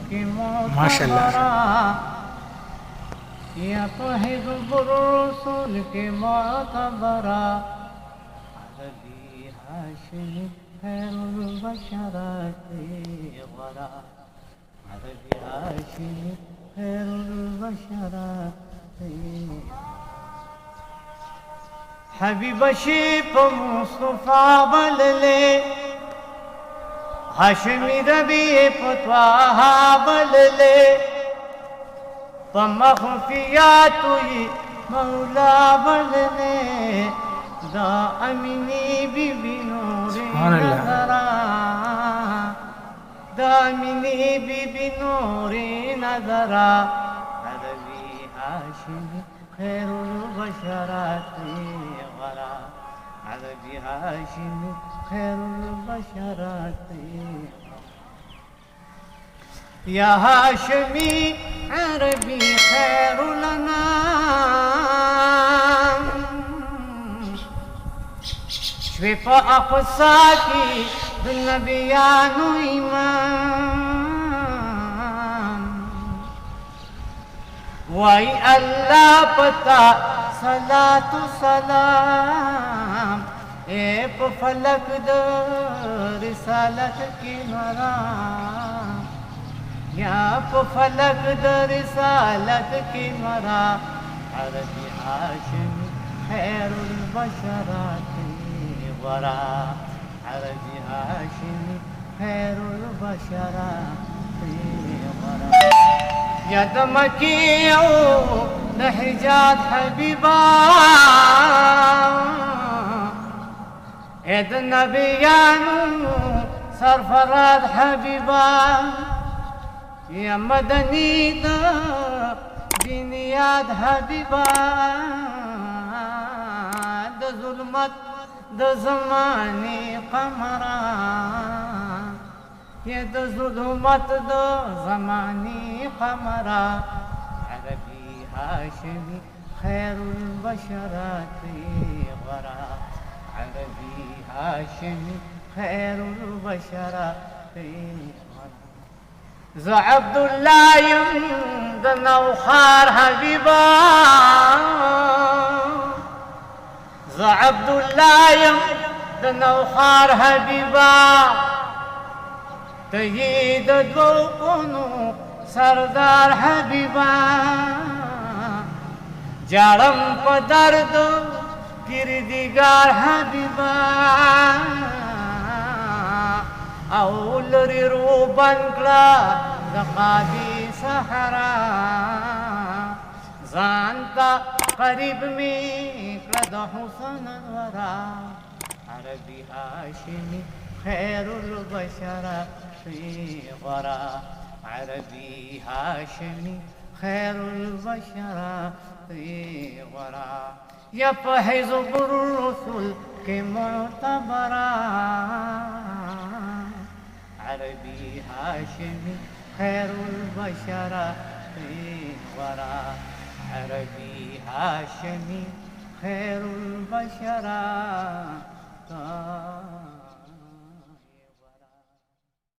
की मौत माशाल्लाह। या तो हिज़्बुर रसूल की मोतबरा अरबी हाशिमी खैरुल बशराते वरा अरबी हाशिमी खैरुल बशराते हबीब शीप मुस्तफा बलले हाशमी रबी पत्वाहा बलले पमखफिया तुई मौला बलले दा अमीनी बीबी नूरे नजरा दा अमीनी बीबी नूरे नजरा अरबी हाशिमी खैरुल बशराते वरा अरबी हाशिमी खैरुल बशराते या हाशमी अरबी खैरुल अनाम श्वेप अक़सा की नबियानु ईमान वाई अल्लाह पता सलातु सलाम ए फलक द रिसालत की मराम या फलक द रिसालत की मरा अरबी हाशिमी खैरुल बशराते वरा अरबी हाशिमी खैरुल बशराते वरा यद मकीओ नहजात हबीबा एद नबियानु सरफराज हबीबा या मदनी दा बिनियाद हबीबा द जुल्मत द ज़माने कमरा ये द जुल्मत द ज़माने कमरा अरबी हाशिमी खैरुल बशराते वरा अरबी हाशिमी खैरुल बशराते ज़ अब्दुल्लाह द नौखार हबीबा ज़ अब्दुल्लाह द नौखार हबीबा तयीद दो कुनु सरदार हबीबा जालम को दर्द किरदिगार हबीबा औलरी रूबन कला ज़क़ादी सहरा जानता करीब में कद हुसन वरा अरबी हाशिमी खैरुल बशराते वरा अरबी हाशिमी खैरुल बशराते वरा या हिज़्बुर रसूल के मोतबरा अरबी हाशिमी खैरुल बशराते वरा अरबी हाशिमी खैरुल बशराते